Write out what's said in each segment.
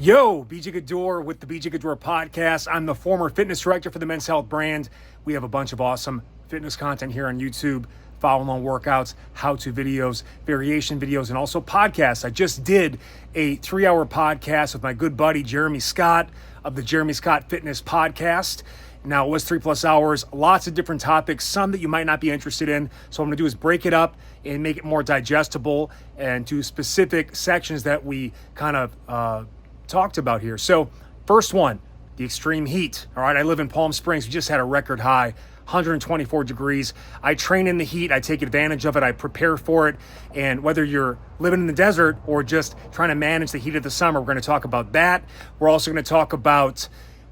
Yo, BJ GADDOUR with the BJ GADDOUR podcast. I'm the former fitness director for the Men's Health brand. We have a bunch of awesome fitness content here on YouTube, follow-along workouts, how-to videos, variation videos, and also podcasts. I just did a 3-hour podcast with my good buddy Jeremy Scott of the Jeremy Scott Fitness Podcast. Now, it was 3+ hours, lots of different topics, some that you might not be interested in. So what I'm going to do is break it up and make it more digestible and do specific sections that we kind of talked about here. So first one, the extreme heat. All right, I live in Palm Springs. We just had a record high, 124 degrees. I train in the heat. I take advantage of it. I prepare for it. And whether you're living in the desert or just trying to manage the heat of the summer, we're going to talk about that. We're also going to talk about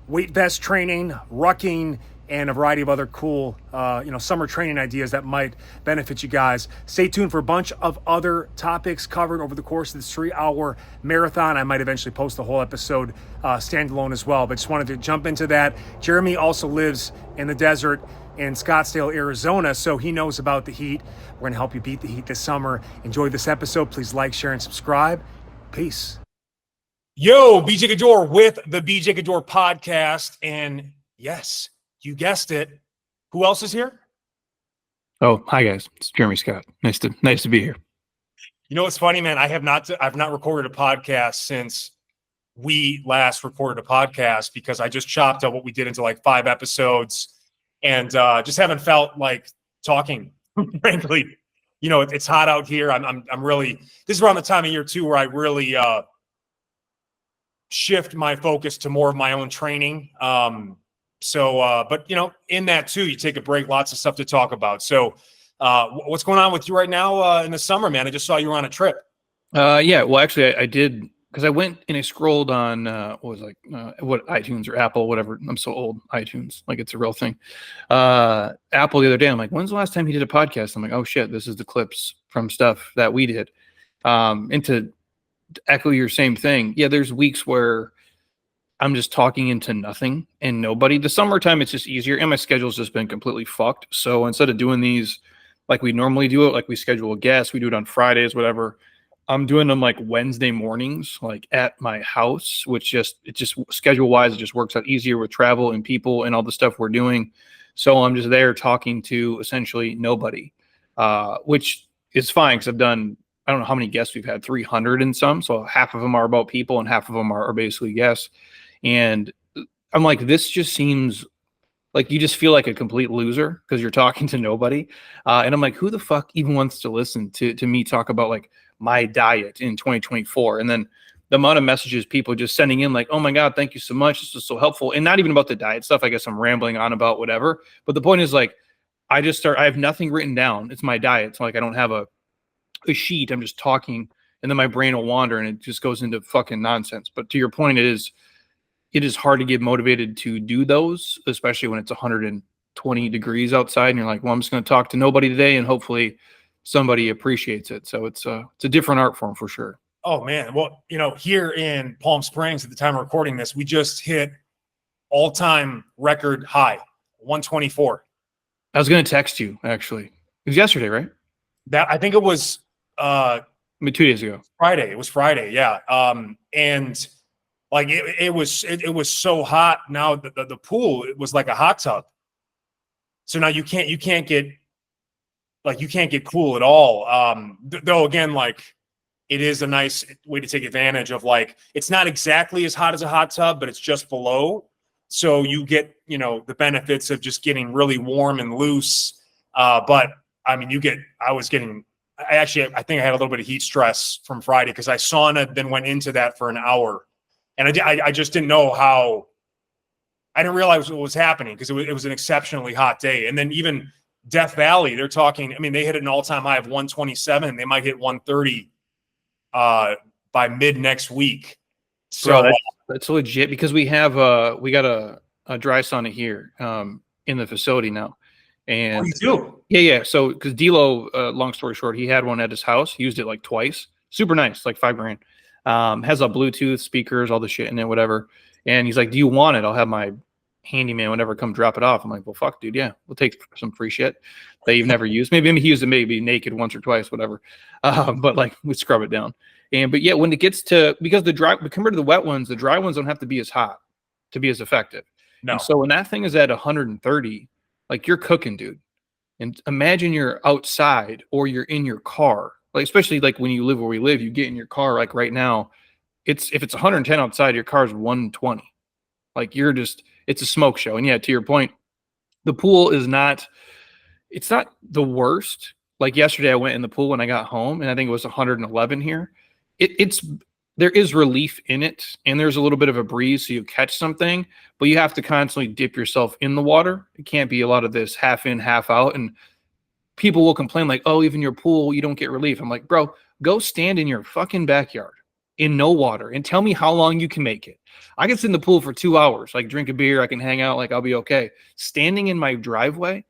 weight vest training, rucking, and a variety of other cool, summer training ideas that might benefit you guys. Stay tuned for a bunch of other topics covered over the course of this 3-hour marathon. I might eventually post the whole episode standalone as well, but just wanted to jump into that. Jeremy also lives in the desert in Scottsdale, Arizona, so he knows about the heat. We're going to help you beat the heat this summer. Enjoy this episode. Please like, share, and subscribe. Peace. Yo, BJ GADDOUR with the BJ GADDOUR podcast. And yes, you guessed it. Who else is here? Oh, hi guys. It's Jeremy Scott. Nice to be here. You know what's funny, man? I've not recorded a podcast since we last recorded a podcast because I just chopped up what we did into like 5 episodes and just haven't felt like talking, frankly. You know, it's hot out here. I'm really, this is around the time of year too where I really shift my focus to more of my own training. But in that too, you take a break, lots of stuff to talk about. So what's going on with you right now in the summer, man? I just saw you were on a trip. Yeah, well, actually I did, because I went and I scrolled on iTunes or Apple, whatever. I'm so old. iTunes, like it's a real thing. Apple the other day, I'm like, when's the last time he did a podcast? I'm like, oh shit, this is the clips from stuff that we did. And to echo your same thing, yeah, there's weeks where I'm just talking into nothing and nobody. The summertime, it's just easier, and my schedule's just been completely fucked. So instead of doing these like we normally do it, like we schedule a guest, we do it on Fridays, whatever, I'm doing them like Wednesday mornings, like at my house, which just schedule-wise, it just works out easier with travel and people and all the stuff we're doing. So I'm just there talking to essentially nobody, which is fine because I've done, I don't know how many guests we've had, 300 and some. So half of them are about people and half of them are basically guests. And I'm like, this just seems like you just feel like a complete loser because you're talking to nobody. And I'm like, who the fuck even wants to listen to me talk about like my diet in 2024? And then the amount of messages people just sending in like, oh my God, thank you so much. This was so helpful. And not even about the diet stuff. I guess I'm rambling on about whatever. But the point is like, I have nothing written down. It's my diet. So like, I don't have a sheet. I'm just talking, and then my brain will wander and it just goes into fucking nonsense. But to your point, it is hard to get motivated to do those, especially when it's 120 degrees outside and you're like, well, I'm just going to talk to nobody today and hopefully somebody appreciates it. So it's a different art form for sure. Oh man. Well, here in Palm Springs at the time of recording this, we just hit all-time record high, 124. I was going to text you actually. It was yesterday, right? I think it was 2 days ago. Friday. It was Friday. Yeah. And like it was so hot. Now the pool, it was like a hot tub. So now you can't get cool at all. Though again, like it is a nice way to take advantage of, like, it's not exactly as hot as a hot tub, but it's just below. So you get, the benefits of just getting really warm and loose. But I mean, I think I had a little bit of heat stress from Friday because I sauna, then went into that for an hour. And I just didn't know I didn't realize what was happening because it was an exceptionally hot day. And then even Death Valley, they're talking, I mean, they hit an all-time high of 127. They might hit 130 by mid next week. So bro, that's legit because we got a dry sauna here in the facility now. And you do? Yeah. So because D'Lo, long story short, he had one at his house. He used it like twice. Super nice, like $5,000. Has a Bluetooth, speakers, all the shit in it, whatever. And he's like, "Do you want it? I'll have my handyman would ever come drop it off. I'm like, well, fuck, dude. Yeah, we'll take some free shit that you've never used. Maybe he used it maybe naked once or twice, whatever. But like we scrub it down. But yeah, when it gets to, because compared to the wet ones, the dry ones don't have to be as hot to be as effective. No. And so when that thing is at 130, like you're cooking, dude. And imagine you're outside or you're in your car, like especially like when you live where we live, you get in your car. Like right now, if it's 110 outside, your car's 120. Like it's a smoke show. And yeah, to your point, the pool it's not the worst. Like yesterday, I went in the pool when I got home, and I think it was 111 here. There is relief in it, and there's a little bit of a breeze, so you catch something, but you have to constantly dip yourself in the water. It can't be a lot of this half in, half out. And people will complain like, oh, even your pool, you don't get relief. I'm like, bro, go stand in your fucking backyard in no water and tell me how long you can make it. I can sit in the pool for 2 hours, like drink a beer, I can hang out, like I'll be okay. Standing in my driveway,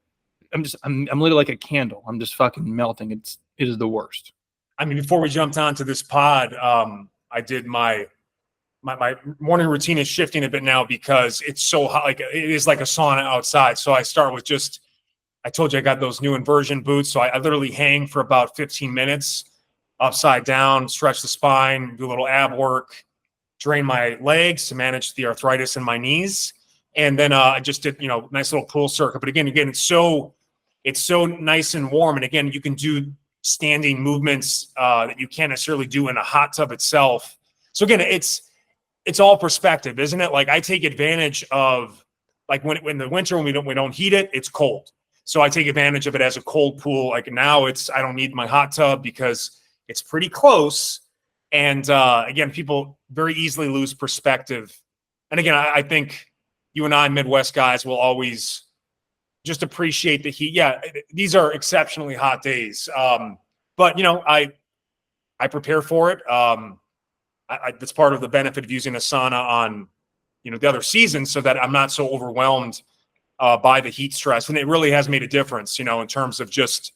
I'm literally like a candle. I'm just fucking melting. It is the worst. I mean, before we jumped onto this pod, I did my morning routine is shifting a bit now because it's so hot. Like it is like a sauna outside. So I start with I told you I got those new inversion boots. So I literally hang for about 15 minutes upside down, stretch the spine, do a little ab work, drain my legs to manage the arthritis in my knees. And then I just did, nice little pool circuit. But again, it's so nice and warm. And again, you can do standing movements that you can't necessarily do in a hot tub itself. So again, it's all perspective, isn't it? Like I take advantage of like when in the winter when we don't heat it, it's cold. So I take advantage of it as a cold pool. Like now I don't need my hot tub because it's pretty close. And again, people very easily lose perspective. And again, I think you and I Midwest guys will always just appreciate the heat. Yeah, these are exceptionally hot days. But I prepare for it. That's part of the benefit of using a sauna on, the other seasons so that I'm not so overwhelmed by the heat stress. And it really has made a difference, in terms of just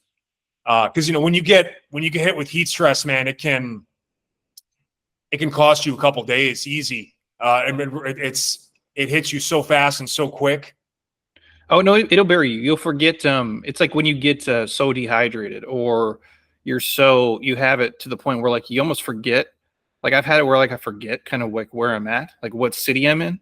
because, when you get hit with heat stress, man, it can cost you a couple days easy. And it hits you so fast and so quick. Oh no, it'll bury you. You'll forget. It's like when you get so dehydrated, or you have it to the point where like you almost forget. Like I've had it where like I forget kind of like where I'm at, like what city I'm in.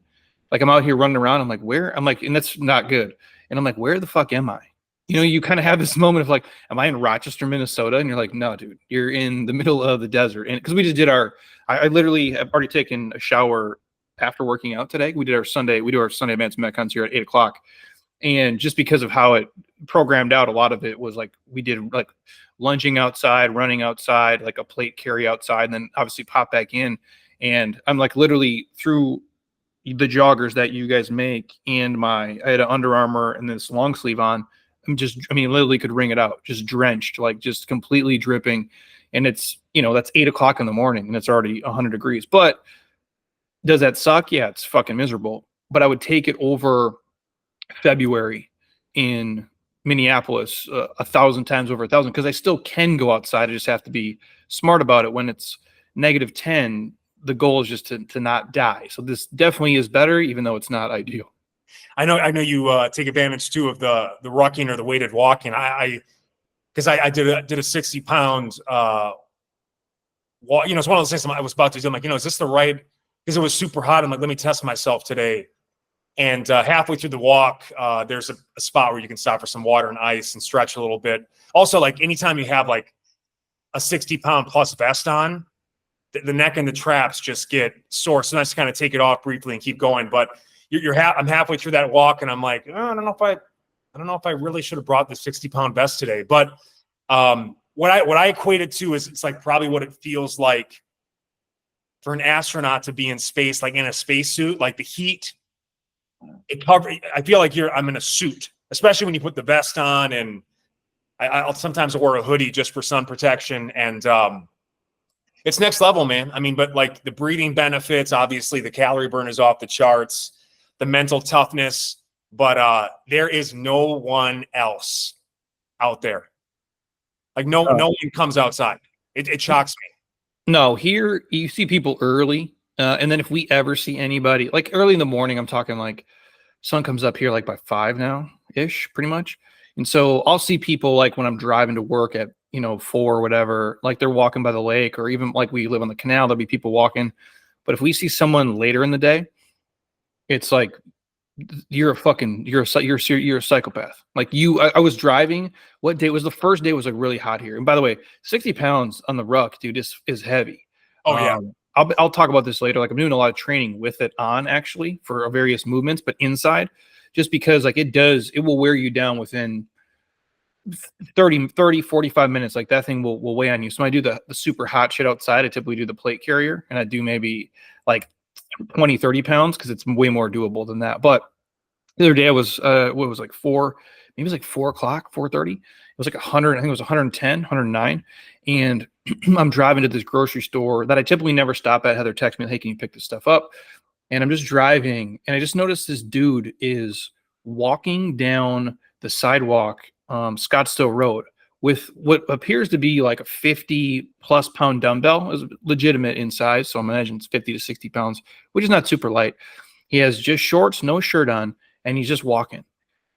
Like I'm out here running around. I'm like, where? I'm like, and that's not good. And I'm like, where the fuck am I? You kind of have this moment of like, am I in Rochester, Minnesota? And you're like, no, dude, you're in the middle of the desert. And because we just did I literally have already taken a shower after working out today. We do our Sunday advanced metcons here at 8:00. And just because of how it programmed out, a lot of it was like we did like lunging outside, running outside, like a plate carry outside, and then obviously pop back in. And I'm like literally through the joggers that you guys make and I had an Under Armour and this long sleeve on. Literally could wring it out, just drenched, like just completely dripping. And it's, that's 8:00 in the morning and it's already 100 degrees. But does that suck? Yeah, it's fucking miserable. But I would take it over February in Minneapolis 1,000 times over 1,000 because I still can go outside. I just have to be smart about it. When it's -10, the goal is just to not die. So this definitely is better, even though it's not ideal. I know you take advantage too of the rucking or the weighted walking. Because I did a 60-pound walk. It's one of those things I was about to do. I'm like, is this the right? Because it was super hot. I'm like, let me test myself today. And halfway through the walk, there's a spot where you can stop for some water and ice and stretch a little bit. Also, like anytime you have like a 60-pound plus vest on, the neck and the traps just get sore. So I just kind of take it off briefly and keep going. But I'm halfway through that walk and I'm like, I don't know if I really should have brought the 60-pound vest today. But what I equate it to is it's like probably what it feels like for an astronaut to be in space, like in a spacesuit, like the heat. I feel like I'm in a suit, especially when you put the vest on. And I'll sometimes wear a hoodie just for sun protection. And it's next level, man. But like the breathing benefits, obviously the calorie burn is off the charts, the mental toughness, but there is no one else out there. Like no one comes outside. It shocks me. No, here you see people early. And then if we ever see anybody like early in the morning, I'm talking like sun comes up here like by 5 now ish, pretty much. And so I'll see people like when I'm driving to work at 4 or whatever, like they're walking by the lake, or even like we live on the canal, there'll be people walking. But if we see someone later in the day, it's like you're a psychopath. Like I was driving. What day was the first day? Was like really hot here. And by the way, 60 pounds on the ruck, dude, is heavy. Oh yeah. I'll talk about this later. Like I'm doing a lot of training with it on actually for various movements, but inside, just because like it will wear you down within 30, 45 minutes. Like that thing will weigh on you. So when I do the super hot shit outside, I typically do the plate carrier, and I do maybe like 20, 30 pounds because it's way more doable than that. But the other day I was, what was like 4, maybe it was like 4 o'clock, 4:30. It was like 100, I think it was 110, 109. And I'm driving to this grocery store that I typically never stop at. Heather texts me, hey, can you pick this stuff up? And I'm just driving, and I just noticed this dude is walking down the sidewalk, Scottsdale Road, with what appears to be like a 50+ pound dumbbell. Is legitimate in size, so I imagine it's 50 to 60 pounds, which is not super light. He has just shorts, no shirt on, and he's just walking.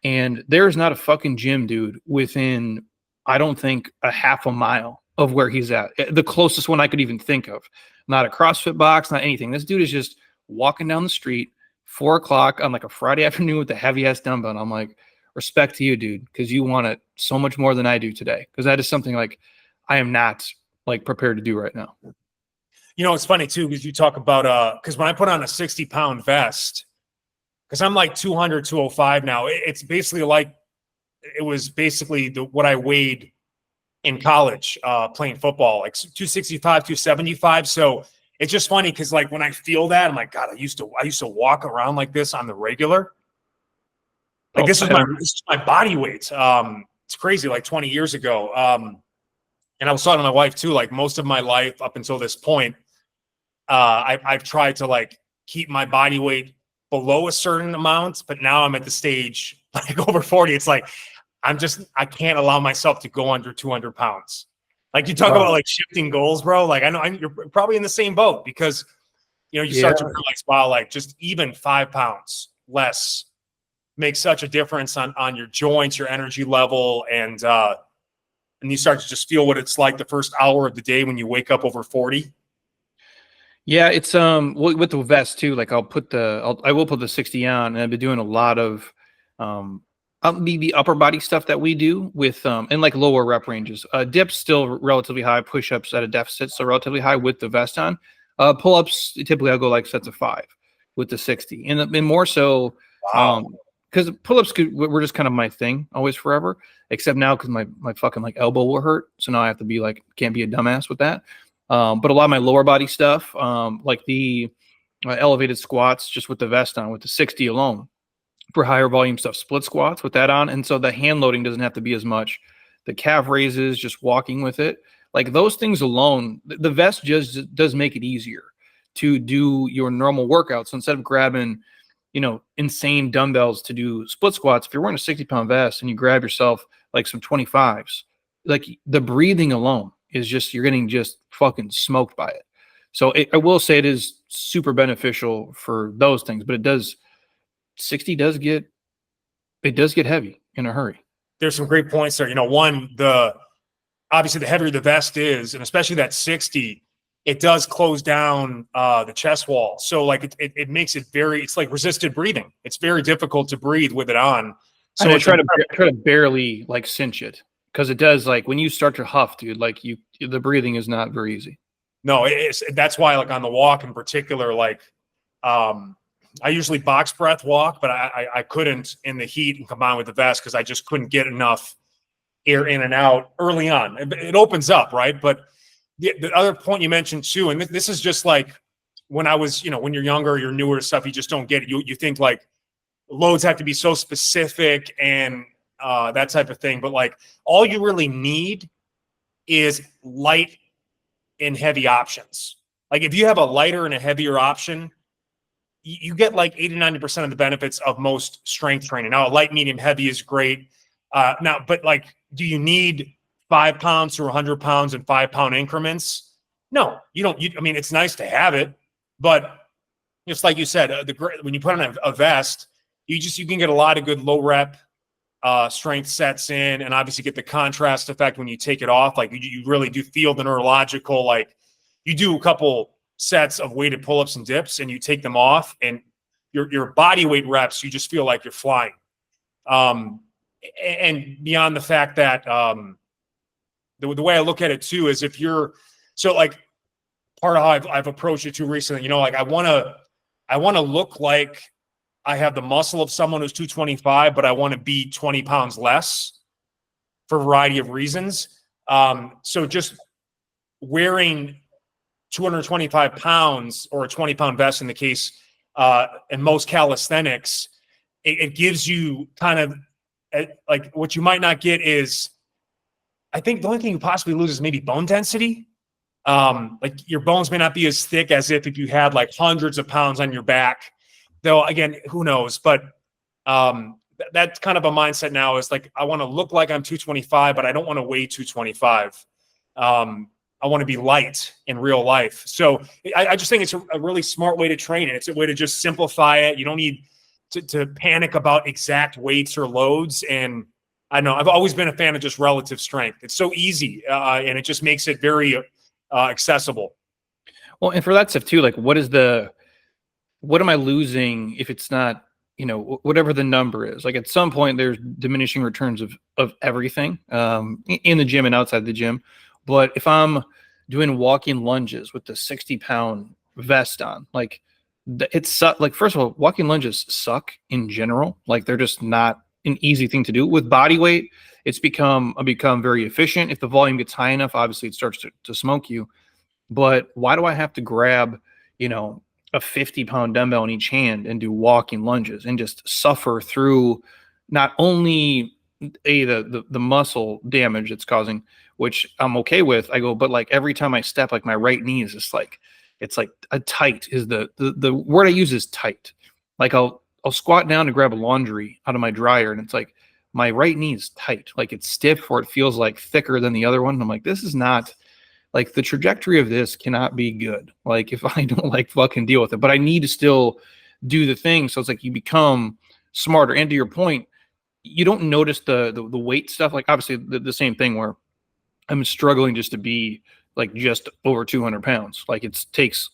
And there's not a fucking gym, dude, within, I don't think, a half a mile of where he's at. The closest one I could even think of. Not a CrossFit box, not anything. This dude is just walking down the street, 4 o'clock on like a Friday afternoon with a heavy ass dumbbell. And I'm like, respect to you, dude, because you want it so much more than I do today. Because that is something like I am not like prepared to do right now. It's funny too, because you talk about because when I put on a 60-pound vest, because I'm like 200, 205 now, it's basically like it was basically what I weighed in college playing football, like 265, 275. So it's just funny because like when I feel that, I'm like, God, I used to walk around like this on the regular. Like this is my body weight. It's crazy, like 20 years ago. And I was talking to my wife too, like most of my life up until this point, I've tried to like keep my body weight below a certain amount, but now I'm at the stage like over 40. It's like, I can't allow myself to go under 200 pounds. Like you talk about like shifting goals, bro. Like I know you're probably in the same boat because, you start to realize, wow, like just even 5 pounds less makes such a difference on your joints, your energy level. And you start to just feel what it's like the first hour of the day when you wake up over 40. Yeah, it's with the vest too. Like I will put the 60 on, and I've been doing a lot of the upper body stuff that we do with and like lower rep ranges. Dips still relatively high, push-ups at a deficit, so relatively high with the vest on. Pull-ups typically I'll go like sets of 5 with the 60, and more so because pull-ups were just kind of my thing always forever, except now because my fucking like elbow will hurt, so now I have to be like, can't be a dumbass with that. But a lot of my lower body stuff, like the elevated squats, just with the vest on, with the 60 alone, for higher volume stuff, split squats with that on. And so the hand loading doesn't have to be as much. The calf raises, just walking with it, like those things alone, the vest just does make it easier to do your normal workouts. So instead of grabbing, insane dumbbells to do split squats, if you're wearing a 60-pound vest and you grab yourself like some 25s, like the breathing alone is just, you're getting just fucking smoked by it. So I will say it is super beneficial for those things, but 60 does get heavy in a hurry. There's some great points there. One, obviously the heavier the vest is, and especially that 60, it does close down the chest wall. So like it makes it it's like resisted breathing. It's very difficult to breathe with it on. So I try to barely like cinch it, because it does, like when you start to huff, dude, like the breathing is not very easy. No, that's why like on the walk in particular, like I usually box breath walk, but I couldn't in the heat and combine with the vest because I just couldn't get enough air in and out early on. It opens up, right? But the other point you mentioned too, and this is just like when I was, when you're younger, you're newer to stuff, you just don't get it. You think like loads have to be so specific and that type of thing. But like all you really need is light and heavy options. Like if you have a lighter and a heavier option, you get like 80-90% of the benefits of most strength training. Now, a light, medium, heavy is great. But like, do you need 5 pounds or 100 pounds in 5 pound increments? No, you don't. I mean, it's nice to have it, but just like you said, when you put on a vest, you can get a lot of good low rep strength sets in, and obviously get the contrast effect when you take it off. Like you really do feel the neurological, like you do a couple sets of weighted pull-ups and dips and you take them off, and your body weight reps, you just feel like you're flying. And beyond the fact that the way I look at it too is if you're so like part of how I've approached it too recently, like I want to look like I have the muscle of someone who's 225, but I want to be 20 pounds less for a variety of reasons. So just wearing 225 pounds or a 20-pound vest in the case, in most calisthenics, it gives you kind of like what you might not get is, I think the only thing you possibly lose is maybe bone density. Like your bones may not be as thick as if you had like hundreds of pounds on your back. Though again, who knows? But that's kind of a mindset now. Is like I want to look like I'm 225, but I don't want to weigh 225. I want to be light in real life. So I just think it's a really smart way to train it. It's a way to just simplify it. You don't need to panic about exact weights or loads. And I know I've always been a fan of just relative strength. It's so easy, and it just makes it very accessible. Well, and for that stuff too, like what am I losing if it's not, whatever the number is? Like at some point there's diminishing returns of everything, in the gym and outside the gym. But if I'm doing walking lunges with the 60-pound vest on, like it's like, first of all, walking lunges suck in general. Like they're just not an easy thing to do. With body weight, it's become very efficient. If the volume gets high enough, obviously it starts to smoke you. But why do I have to grab, a 50-pound dumbbell in each hand and do walking lunges and just suffer through not only the muscle damage it's causing, which I'm okay with. I go, but like every time I step, like my right knee is just like, it's like a tight is the word I use is tight. Like I'll squat down to grab a laundry out of my dryer and it's like my right knee is tight. Like it's stiff or it feels like thicker than the other one. And I'm like, this is not like the trajectory of this cannot be good. Like if I don't like fucking deal with it, but I need to still do the thing. So it's like you become smarter. And to your point, you don't notice the weight stuff. Like obviously the same thing where I'm struggling just to be like just over 200 pounds. Like it takes,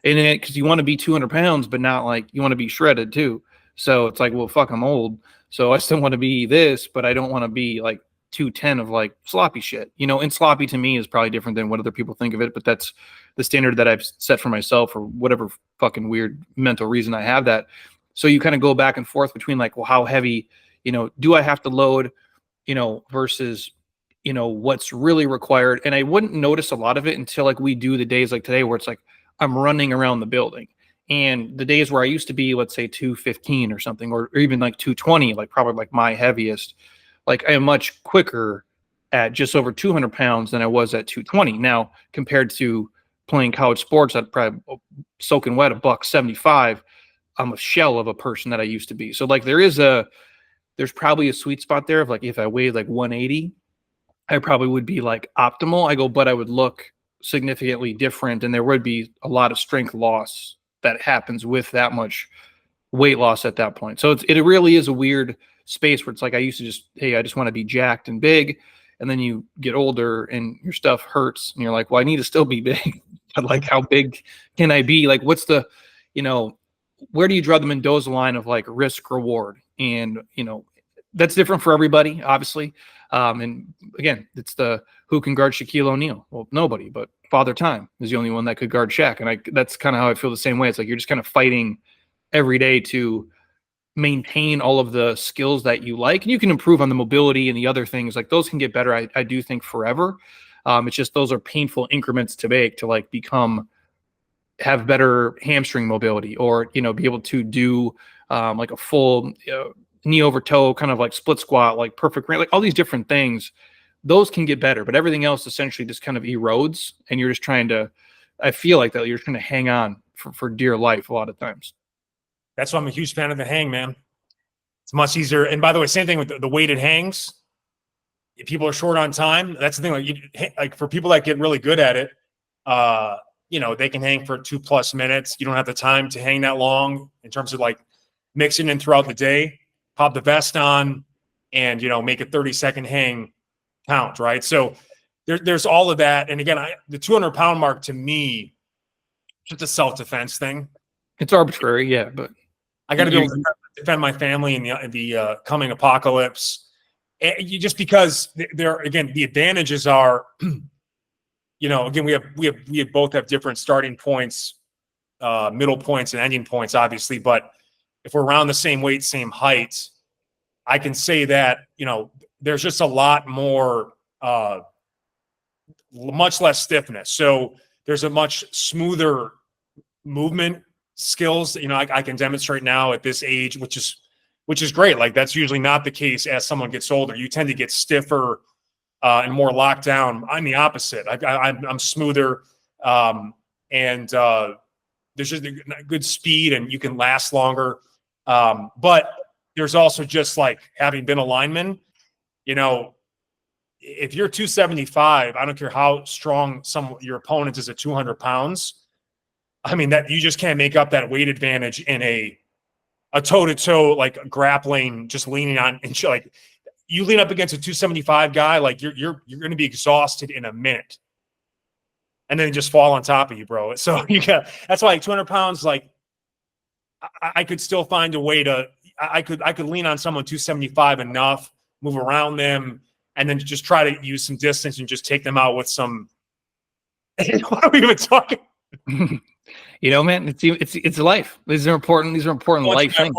and because you want to be 200 pounds, but not like you want to be shredded too. So it's like, well, fuck, I'm old. So I still want to be this, but I don't want to be like 210 of like sloppy shit, and sloppy to me is probably different than what other people think of it, but that's the standard that I've set for myself for whatever fucking weird mental reason I have that. So you kind of go back and forth between like, well, how heavy, do I have to load, versus, what's really required. And I wouldn't notice a lot of it until like we do the days like today where it's like I'm running around the building. And the days where I used to be, let's say 215 or something, or even like 220, like probably like my heaviest, like I am much quicker at just over 200 pounds than I was at 220. Now, compared to playing college sports, I'd probably soaking wet $175. I'm a shell of a person that I used to be. So like there's probably a sweet spot there of like, if I weighed like 180, I probably would be like optimal. I go, but I would look significantly different. And there would be a lot of strength loss that happens with that much weight loss at that point. So it really is a weird space where it's like I used to just, hey, I just want to be jacked and big. And then you get older and your stuff hurts and you're like, well, I need to still be big. But like, how big can I be? Like, what's the, where do you draw the Mendoza line of like risk reward? And, that's different for everybody, obviously. And again, it's the who can guard Shaquille O'Neal? Well, nobody, but Father Time is the only one that could guard Shaq. And that's kind of how I feel the same way. It's like you're just kind of fighting every day to maintain all of the skills that you like, and you can improve on the mobility and the other things. Like those can get better. I do think forever. It's just those are painful increments to make to like have better hamstring mobility, or be able to do like a full knee over toe kind of like split squat, like perfect range, like all these different things. Those can get better, but everything else essentially just kind of erodes, and you're just trying to. I feel like that you're trying to hang on for dear life a lot of times. That's why I'm a huge fan of the hang, man. It's much easier. And by the way, same thing with the weighted hangs. If people are short on time, that's the thing. Like for people that get really good at it, they can hang for 2+ minutes. You don't have the time to hang that long in terms of like mixing in throughout the day, pop the vest on, and, make a 30-second hang count, right? So there's all of that. And again, the 200-pound mark to me, just a self-defense thing. It's arbitrary, yeah, but I got to be able to defend my family in the coming apocalypse. And just because again, the advantages are, again, we both have different starting points, middle points, and ending points, obviously. But if we're around the same weight, same height, I can say that there's just a lot more, much less stiffness. So there's a much smoother movement skills that I can demonstrate now at this age, which is great. Like, that's usually not the case as someone gets older. You tend to get stiffer and more locked down. I'm the opposite. I'm smoother, and there's just a good speed, and you can last longer. But there's also just like having been a lineman, if you're 275, I don't care how strong your opponent is at 200 pounds. I mean, that you just can't make up that weight advantage in a toe-to-toe, like grappling, just leaning on, and like you lean up against a 275 guy, like you're going to be exhausted in a minute, and then just fall on top of you, bro. So that's why, like, 200 pounds, like I could still find a way to, I could lean on someone 275 enough, move around them, and then just try to use some distance and just take them out with some. What are we even talking? Man, it's life. These are important life things.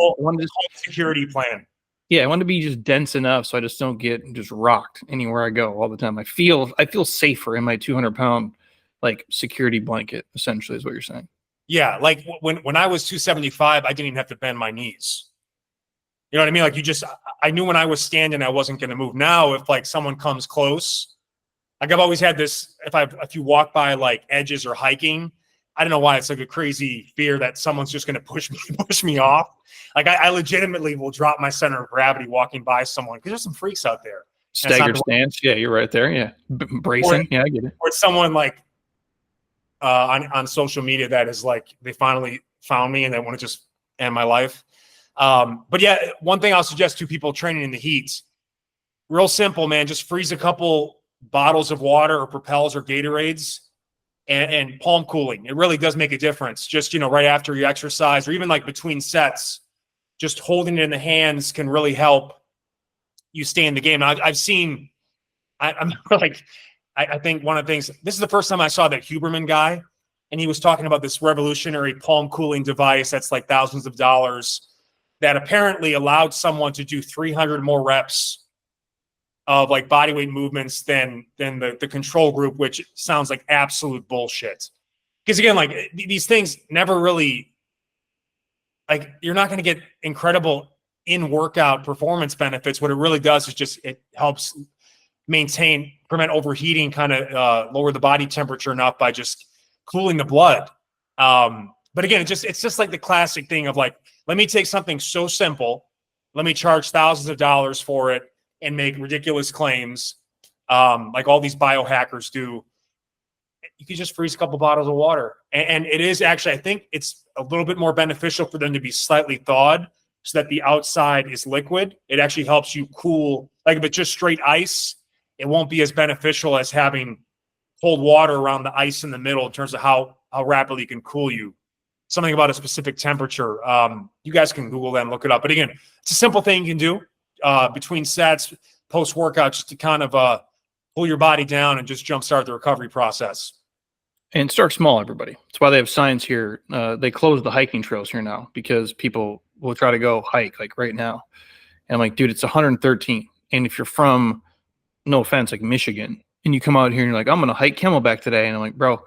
Security plan. Yeah, I want to be just dense enough so I just don't get just rocked anywhere I go all the time. I feel safer in my 200-pound like security blanket, essentially, is what you're saying. Yeah, like when I was 275, I didn't even have to bend my knees. You know what I mean? Like, I knew when I was standing, I wasn't going to move. Now, if like someone comes close, like I've always had this, if you walk by like edges or hiking, I don't know why it's like a crazy fear that someone's just going to push me off. Like I legitimately will drop my center of gravity walking by someone, because there's some freaks out there. Staggered stance. Yeah, you're right there. Yeah. Bracing. Yeah, I get it. Or someone like on social media that is like, they finally found me and they want to just end my life. But yeah, one thing I'll suggest to people training in the heat, real simple, man, just freeze a couple bottles of water or Propels or Gatorades and palm cooling. It really does make a difference. Just, right after you exercise, or even like between sets, just holding it in the hands can really help you stay in the game. Now, I've seen, I'm like, I think one of the things, this is the first time I saw that Huberman guy, and he was talking about this revolutionary palm cooling device that's like thousands of dollars, that apparently allowed someone to do 300 more reps of like bodyweight movements than the control group, which sounds like absolute bullshit. Because again, like these things never really, like, you're not going to get incredible in workout performance benefits. What it really does is just, it helps prevent overheating, kind of lower the body temperature enough by just cooling the blood. But again, it's just like the classic thing of like, let me take something so simple, let me charge thousands of dollars for it and make ridiculous claims, like all these biohackers do. You could just freeze a couple bottles of water. And it is actually, I think it's a little bit more beneficial for them to be slightly thawed so that the outside is liquid. It actually helps you cool. Like if it's just straight ice, it won't be as beneficial as having cold water around the ice in the middle in terms of how rapidly it can cool you. Something about a specific temperature. You guys can Google that and look it up. But again, it's a simple thing you can do between sets, post-workout, just to kind of pull your body down and just jumpstart the recovery process. And start small, everybody. That's why they have signs here. They close the hiking trails here now because people will try to go hike like right now. And I'm like, dude, it's 113. And if you're from, no offense, like Michigan, and you come out here and you're like, I'm going to hike Camelback today. And I'm like, bro,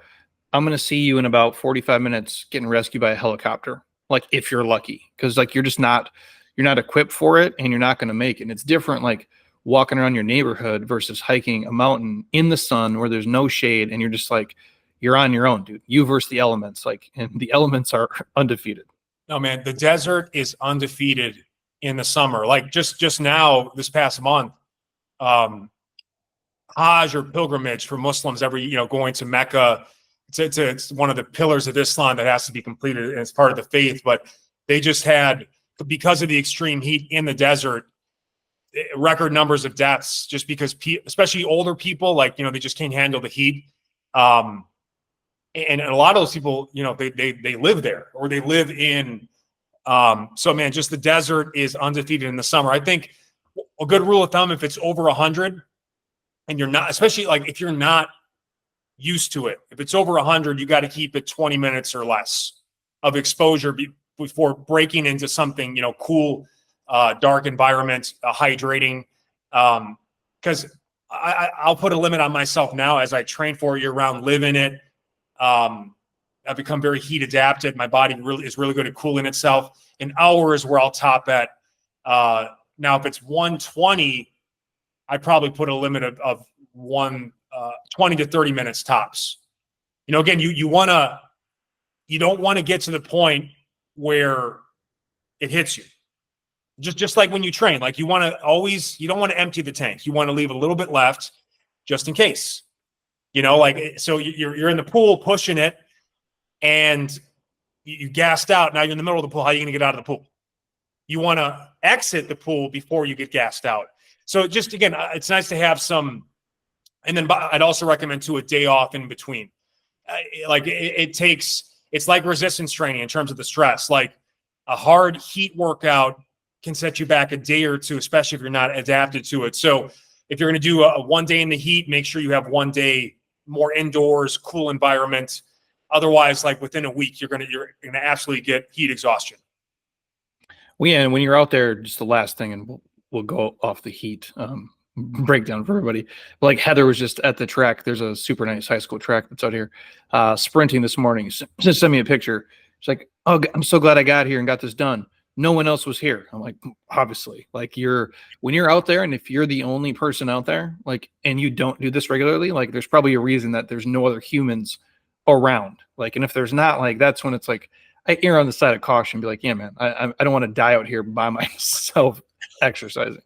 I'm going to see you in about 45 minutes getting rescued by a helicopter. Like if you're lucky, because like you're not equipped for it and you're not going to make it. And it's different, like walking around your neighborhood versus hiking a mountain in the sun where there's no shade. And you're just like, you're on your own, dude. You versus the elements, like, and the elements are undefeated. No, man, the desert is undefeated in the summer. Like just now, this past month, Hajj or pilgrimage for Muslims going to Mecca. It's one of the pillars of Islam that has to be completed, and it's part of the faith. But they just had because of the extreme heat in the desert, record numbers of deaths, just because especially older people, like, they just can't handle the heat. And a lot of those people, they live there, or they live in, so man, just the desert is undefeated in the summer. I think a good rule of thumb, if it's over 100 and you're not, especially like if you're not used to it, if it's over 100, you got to keep it 20 minutes or less of exposure before breaking into something, cool, dark environment, hydrating. Because I'll put a limit on myself now as I train for year round, live in it. I've become very heat adapted. My body is really good at cooling itself. An hour is where I'll top at. Now, if it's 120, I probably put a limit of 20 to 30 minutes tops. Again, you don't want to get to the point where it hits you. Just like when you train, like you don't want to empty the tank. You want to leave a little bit left just in case. So you're in the pool pushing it, and you gassed out. Now you're in the middle of the pool. How are you going to get out of the pool? You want to exit the pool before you get gassed out. So just, again, it's nice to have some, and then I'd also recommend a day off in between. It's like resistance training in terms of the stress. Like a hard heat workout can set you back a day or two, especially if you're not adapted to it. So if you're going to do a 1 day in the heat, make sure you have 1 day more indoors, cool environment. Otherwise, like within a week, you're gonna absolutely get heat exhaustion. And when you're out there, just the last thing, and we'll go off the heat breakdown for everybody. But like Heather was just at the track. There's a super nice high school track that's out here, sprinting this morning. Just sent me a picture. She's like, "Oh, I'm so glad I got here and got this done. No one else was here." I'm like, obviously, like when you're out there, and if you're the only person out there, like, and you don't do this regularly, like there's probably a reason that there's no other humans around. Like, and if there's not, like, that's when it's like, I err on the side of caution, be like, yeah, man, I don't want to die out here by myself exercising.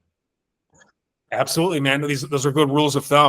Absolutely, man. Those are good rules of thumb.